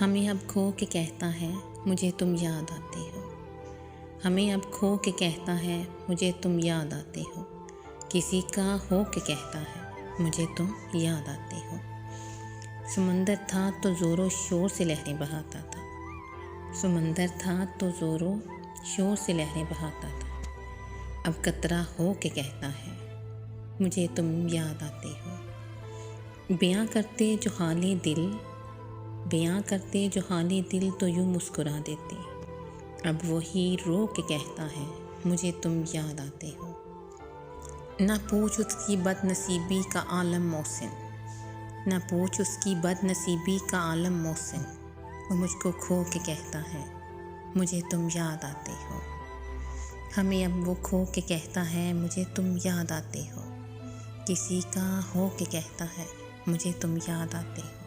हमें अब खो के कहता है मुझे तुम याद आते हो। हमें अब खो के कहता है मुझे तुम याद आते हो। किसी का हो के कहता है मुझे तुम याद आते हो। समंदर था तो ज़ोरों शोर से लहरें बहाता था। समंदर था तो ज़ोरों शोर से लहरें बहाता था। अब कतरा हो के कहता है मुझे तुम याद आते हो। बयां करते जो हाले दिल, बयां करते जो हाले दिल तो यूँ मुस्कुरा देते। अब वही रो के कहता है मुझे तुम याद आते हो। ना पूछ उसकी बदनसीबी का आलम मोहसिन, ना पूछ उसकी बदनसीबी का आलम मोहसिन। वो मुझको खो के कहता है मुझे तुम याद आते हो। हमें अब वो खो के कहता है मुझे तुम याद आते हो। किसी का हो के कहता है मुझे तुम याद आते हो।